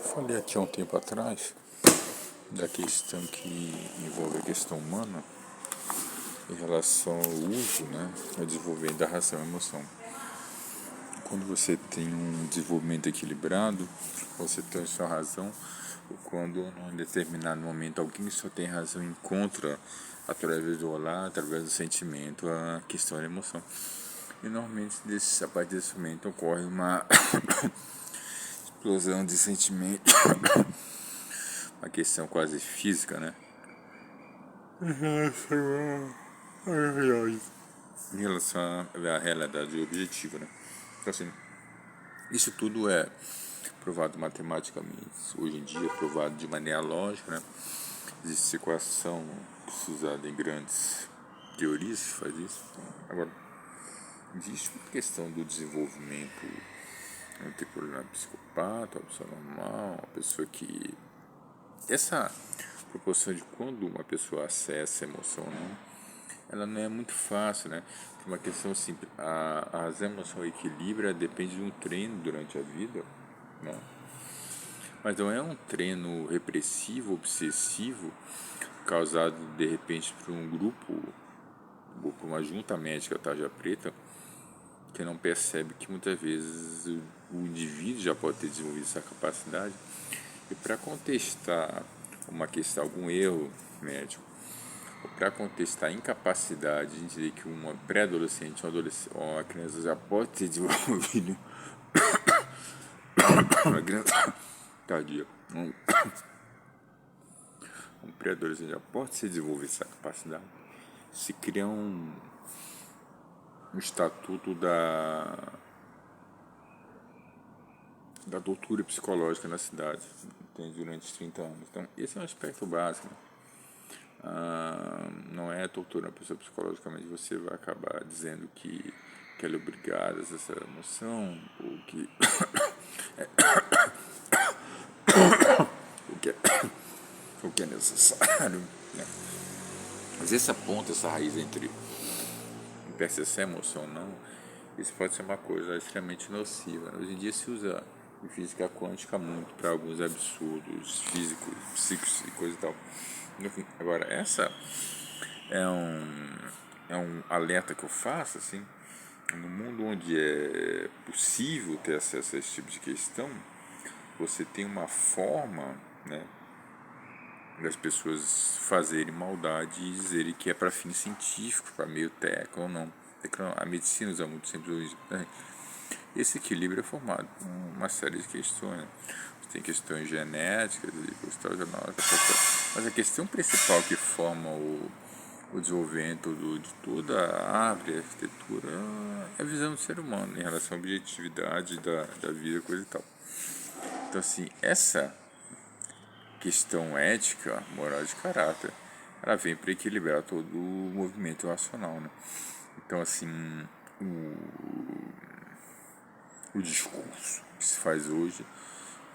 Falei aqui há um tempo atrás da questão que envolve a questão humana em relação ao uso, ao desenvolvimento da razão e emoção. Quando você tem um desenvolvimento equilibrado, você tem a sua razão, ou quando em um determinado momento alguém só tem razão e encontra através do olhar, através do sentimento, a questão da emoção. E normalmente a partir desse momento ocorre uma explosão de sentimento, uma questão quase física, em relação à realidade objetiva, Então, assim, isso tudo é provado matematicamente, hoje em dia é provado de maneira lógica, Existe equação que se usada em grandes teorias que faz isso. Agora, existe uma questão do desenvolvimento, não tem problema psicopata, uma pessoa normal, uma pessoa que... Essa proporção de quando uma pessoa acessa a emoção ou não, ela não é muito fácil, Tem uma questão simples. A razão, emoção e equilíbrio depende de um treino durante a vida, Mas não é um treino repressivo, obsessivo, causado de repente por um grupo, ou por uma junta médica tarja preta, que não percebe que muitas vezes o indivíduo já pode ter desenvolvido essa capacidade. E para contestar algum erro médico, ou para contestar a incapacidade de dizer que uma pré-adolescente ou uma criança já pode ter desenvolvido uma criança tardia, um pré-adolescente já pode se desenvolver essa capacidade, se cria um estatuto da tortura psicológica na cidade, durante 30 anos. Então, esse é um aspecto básico. Não é torturar a pessoa psicologicamente, você vai acabar dizendo que ela é obrigada a essa emoção, ou que o que é, o que é necessário. Mas essa ponta, essa raiz entre percepção e emoção ou não, isso pode ser uma coisa extremamente nociva. Hoje em dia se usa em física quântica muito para alguns absurdos físicos, psíquicos e coisa e tal. Enfim, agora, essa é um alerta que eu faço, assim, no mundo onde é possível ter acesso a esse tipo de questão, você tem uma forma, das pessoas fazerem maldade e dizerem que é para fim científico, para meio técnico ou não. A medicina usa muito sempre hoje. Esse equilíbrio é formado por uma série de questões. Você tem questões genéticas e mas a questão principal que forma o desenvolvimento de toda a árvore, a arquitetura, é a visão do ser humano em relação à objetividade da vida, coisa e tal. Então, assim, essa questão ética, moral de caráter, ela vem para equilibrar todo o movimento racional, Então, assim, o discurso que se faz hoje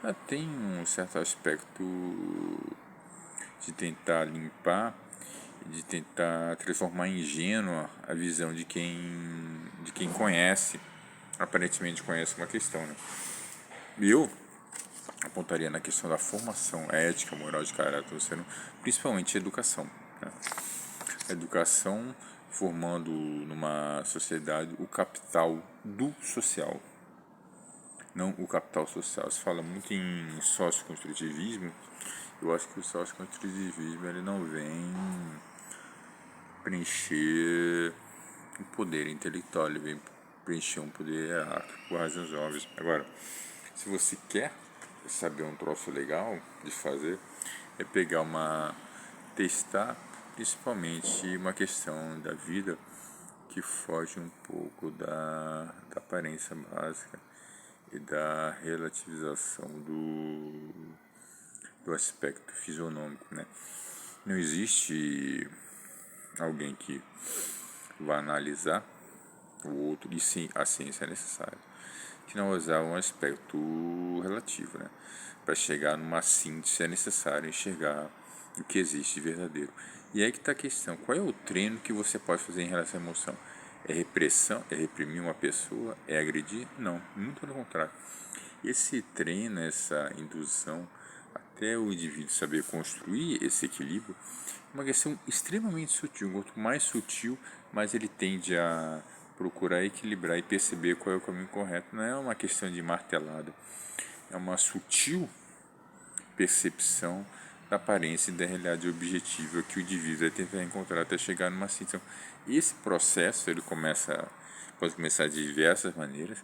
ela tem um certo aspecto de tentar limpar, de tentar transformar em ingênua a visão de quem conhece, aparentemente conhece uma questão, Eu apontaria na questão da formação ética, moral de caráter do ser humano, principalmente a educação. A educação formando numa sociedade o capital do social, não o capital social. Se fala muito em socioconstrutivismo, eu acho que o socioconstrutivismo ele não vem preencher um poder intelectual, ele vem preencher um poder hierárquico por razões óbvias. Agora, se você quer saber um troço legal de fazer, é testar principalmente uma questão da vida que foge um pouco da aparência básica e da relativização do aspecto fisionômico, Não existe alguém que vá analisar o outro, e sim, a ciência é necessária, que não usar um aspecto relativo, Para chegar numa síntese é necessário enxergar o que existe de verdadeiro. E aí que está a questão, qual é o treino que você pode fazer em relação à emoção? É repressão? É reprimir uma pessoa? É agredir? Não, muito pelo contrário. Esse treino, essa indução, até o indivíduo saber construir esse equilíbrio, é uma questão extremamente sutil. Quanto mais sutil, mais ele tende a procurar equilibrar e perceber qual é o caminho correto. Não é uma questão de martelada, é uma sutil percepção da aparência e da realidade objetiva que o indivíduo vai tentar encontrar até chegar numa situação. Esse processo ele pode começar de diversas maneiras,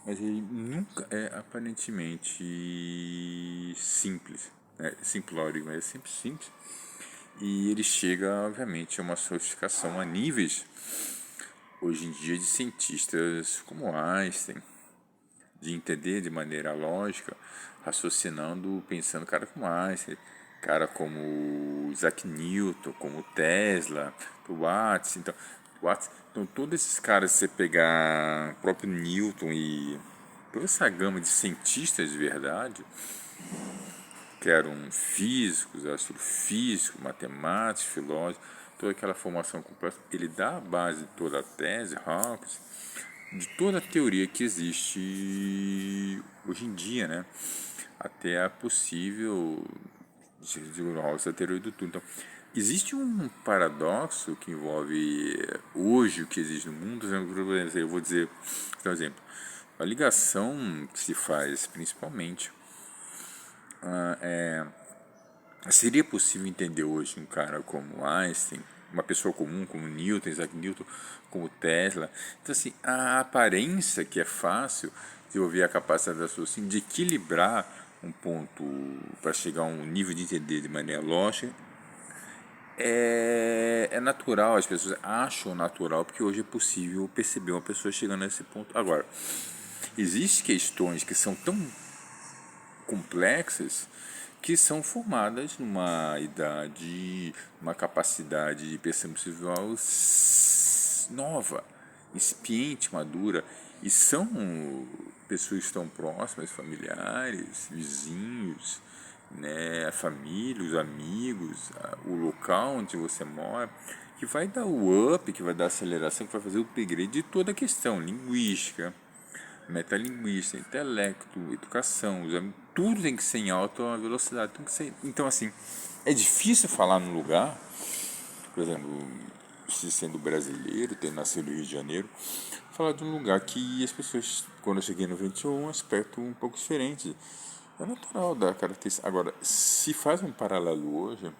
mas ele nunca é aparentemente simples, né? Simplório, mas é sempre simples. E ele chega, obviamente, a uma sofisticação a níveis, hoje em dia, de cientistas como Einstein, de entender de maneira lógica, raciocinando, pensando cara como Einstein, cara como Isaac Newton, como Tesla, Watts. Então todos esses caras, se você pegar o próprio Newton e toda essa gama de cientistas de verdade, que eram físicos, astrofísicos, matemáticos, filósofos, toda aquela formação completa, ele dá a base de toda a tese, Hawkins, de toda a teoria que existe hoje em dia, né? Até a possível a teoria do tudo. Então, existe um paradoxo que envolve hoje o que existe no mundo. Eu vou dizer, por exemplo, a ligação que se faz principalmente seria possível entender hoje um cara como Einstein, uma pessoa comum como Newton, Isaac Newton, como Tesla. Então, assim, a aparência que é fácil desenvolver a capacidade da pessoa assim, de equilibrar um ponto para chegar a um nível de entender de maneira lógica é natural, as pessoas acham natural, porque hoje é possível perceber uma pessoa chegando nesse ponto. Agora, existem questões que são tão complexas que são formadas numa idade, uma capacidade de percepção visual nova, incipiente, madura, e são pessoas que estão próximas, familiares, vizinhos, né, a família, os amigos, o local onde você mora, que vai dar o up, que vai dar a aceleração, que vai fazer o upgrade de toda a questão linguística, metalinguística, intelecto, educação, tudo tem que ser em alta velocidade, tem que ser. Então, assim, é difícil falar num lugar, por exemplo, se sendo brasileiro, ter nascido no Rio de Janeiro, falar de um lugar que as pessoas, quando eu cheguei no 21, um aspecto um pouco diferente. É natural da característica. Agora, se faz um paralelo hoje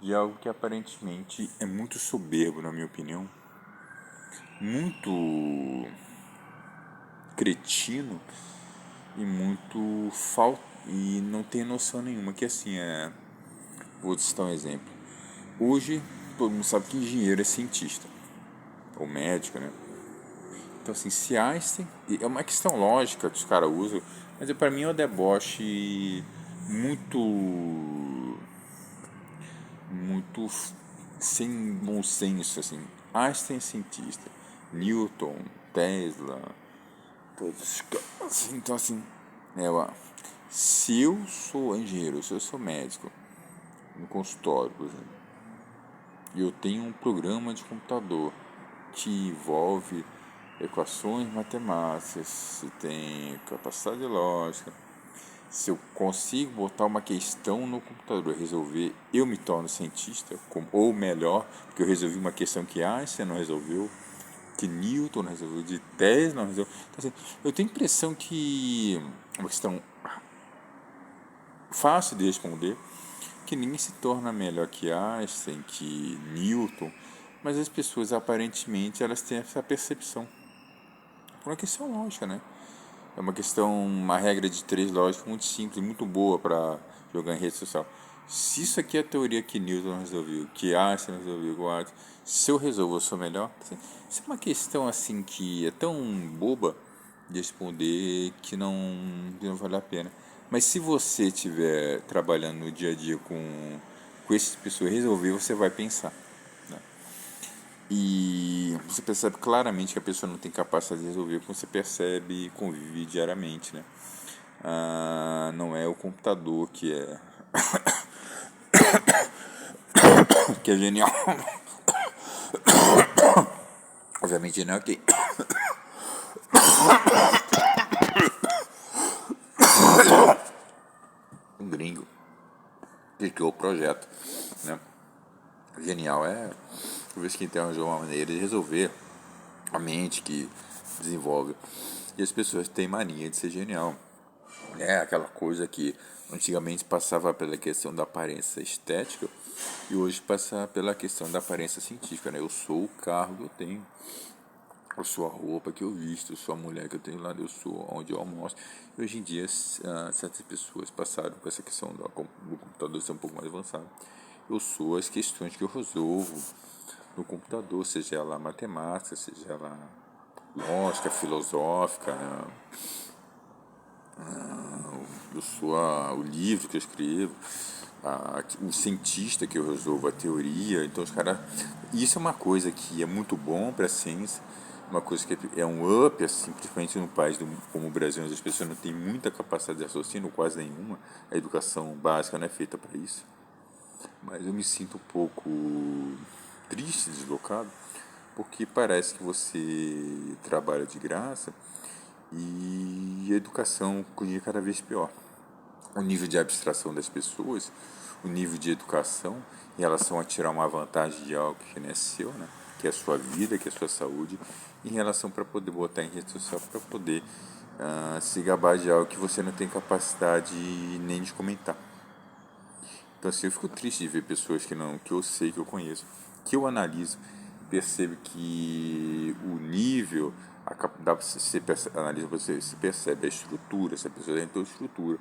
de algo que aparentemente é muito soberbo, na minha opinião, muito cretino e muito e não tem noção nenhuma, que assim vou citar um exemplo. Hoje todo mundo sabe que engenheiro é cientista ou médico, né? Então, assim, se Einstein, é uma questão lógica que os caras usam, mas para mim é um deboche muito sem bom senso, assim. Einstein é cientista, Newton, Tesla, todos os caras. Então, assim, se eu sou engenheiro, se eu sou médico, no consultório, por exemplo, e eu tenho um programa de computador que envolve equações matemáticas, se tem capacidade lógica, se eu consigo botar uma questão no computador e resolver, eu me torno cientista, ou melhor, porque eu resolvi uma questão que Einstein não resolveu, que Newton não resolveu, de Tesla não resolveu. Então, assim, eu tenho a impressão que é uma questão fácil de responder, que ninguém se torna melhor que Einstein, que Newton, mas as pessoas aparentemente elas têm essa percepção. Por uma questão lógica, né? É uma questão, uma regra de 3 lógica muito simples, muito boa para jogar em rede social. Se isso aqui é a teoria que Newton resolveu, que Einstein resolveu, se eu resolvo, eu sou melhor. Isso é uma questão assim que é tão boba de responder que não vale a pena. Mas se você estiver trabalhando no dia a dia com essas pessoas resolver, você vai pensar. Né? E você percebe claramente que a pessoa não tem capacidade de resolver, porque você percebe e convive diariamente, né? Não é o computador que é que é genial. Obviamente não é ok. ele criou o projeto, né? Genial talvez que tem uma maneira de resolver a mente que desenvolve. E as pessoas têm mania de ser genial. É aquela coisa que antigamente passava pela questão da aparência estética e hoje passa pela questão da aparência científica, né? Eu sou o carro que eu tenho, eu sou a roupa que eu visto, eu sou a mulher que eu tenho lá, eu sou onde eu almoço. E hoje em dia, certas pessoas passaram por essa questão do computador ser um pouco mais avançado. Eu sou as questões que eu resolvo no computador, seja ela matemática, seja ela lógica, filosófica, né? Eu sou o livro que eu escrevo, o cientista que eu resolvo a teoria. Então, os caras. Isso é uma coisa que é muito bom para a ciência, uma coisa que é um up, assim, principalmente num país como o Brasil, onde as pessoas não têm muita capacidade de raciocínio, quase nenhuma. A educação básica não é feita para isso. Mas eu me sinto um pouco triste, deslocado, porque parece que você trabalha de graça e a educação é cada vez pior. O nível de abstração das pessoas, o nível de educação em relação a tirar uma vantagem de algo que não é seu, né? Que é a sua vida, que é a sua saúde, em relação para poder botar em rede social, para poder se gabar de algo que você não tem capacidade nem de comentar. Então assim, eu fico triste de ver pessoas que eu sei, que eu conheço, que eu analiso, percebo que o nível, analisa, você se percebe a estrutura, se a pessoa tem toda a estrutura,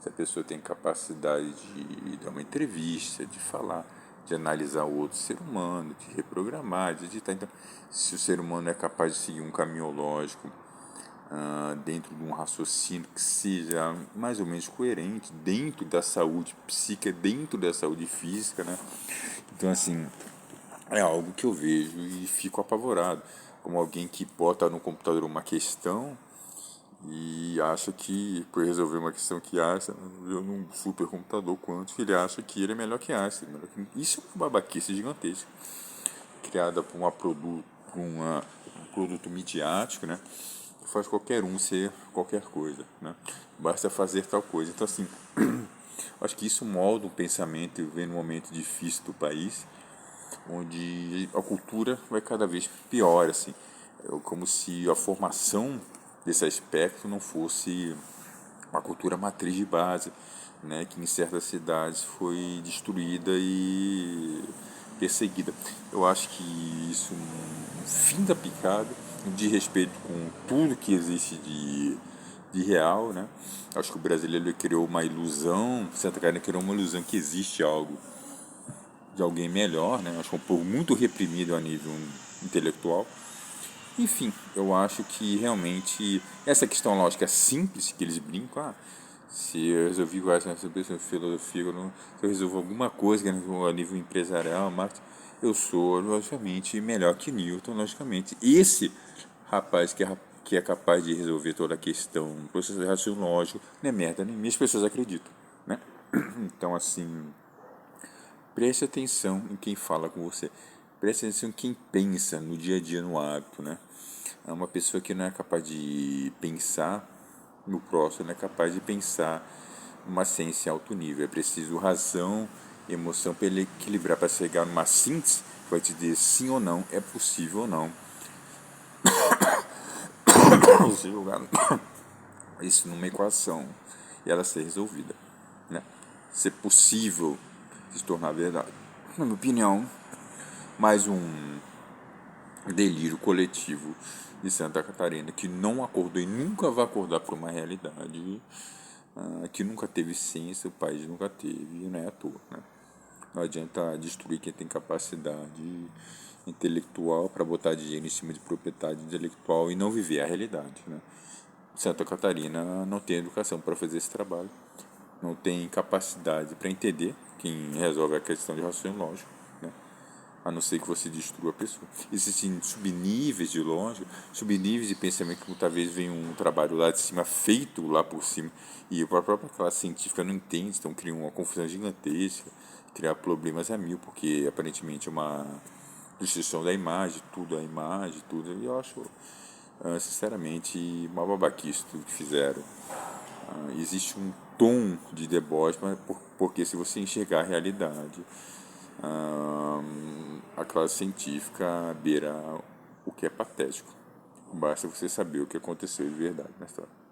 se a pessoa tem capacidade de dar uma entrevista, de falar, de analisar o outro ser humano, de reprogramar, de editar. Então, se o ser humano é capaz de seguir um caminho lógico, dentro de um raciocínio que seja mais ou menos coerente, dentro da saúde psíquica, dentro da saúde física, né? Então, assim, é algo que eu vejo e fico apavorado, como alguém que bota no computador uma questão e acha que, por resolver uma questão que acha, num supercomputador quântico, ele acha que ele é melhor que Einstein. Isso é uma babaquice gigantesca, criada por um produto midiático, né? Que faz qualquer um ser qualquer coisa, né? Basta fazer tal coisa. Então, assim, acho que isso molda o pensamento e vem num momento difícil do país, onde a cultura vai cada vez pior, assim. É como se a formação desse aspecto não fosse uma cultura matriz de base, né, que em certas cidades foi destruída e perseguida. Eu acho que isso um fim da picada, de respeito com tudo que existe de real, né? Acho que o brasileiro criou uma ilusão, Santa Catarina criou uma ilusão que existe algo de alguém melhor, né? Acho que é um povo muito reprimido a nível intelectual. Enfim, eu acho que realmente essa questão lógica simples que eles brincam, se eu resolvi sobre filosofia, se eu resolvo alguma coisa a nível empresarial, mas eu sou, logicamente, melhor que Newton, logicamente. Esse rapaz que é capaz de resolver toda a questão, processo de raciocínio lógico, não é merda nem as pessoas acreditam, né? Então, assim, preste atenção em quem fala com você. Preste atenção em quem pensa no dia a dia, no hábito, né? É uma pessoa que não é capaz de pensar no próximo, não é capaz de pensar numa ciência em alto nível. É preciso razão e emoção para ele equilibrar, para chegar numa síntese que vai te dizer sim ou não, é possível ou não. Você jogar isso numa equação e ela ser resolvida, né? Ser possível se tornar verdade. Na minha opinião, mais um delírio coletivo de Santa Catarina que não acordou e nunca vai acordar para uma realidade que nunca teve ciência, o país nunca teve, e não é à toa, né? Não adianta destruir quem tem capacidade intelectual para botar dinheiro em cima de propriedade intelectual e não viver a realidade, né? Santa Catarina não tem educação para fazer esse trabalho, não tem capacidade para entender quem resolve a questão de raciocínio lógico, né? A não ser que você destrua a pessoa. Existem subníveis de lógica, subníveis de pensamento que talvez venha um trabalho lá de cima, feito lá por cima, e a própria classe científica não entende, então cria uma confusão gigantesca, cria problemas a mil, porque aparentemente é uma destruição da imagem, tudo a imagem, tudo, e eu acho, sinceramente, uma babaquice tudo que fizeram. Existe um tom de deboche, mas porque se você enxergar a realidade, a classe científica beira o que é patético. Basta você saber o que aconteceu de verdade na história.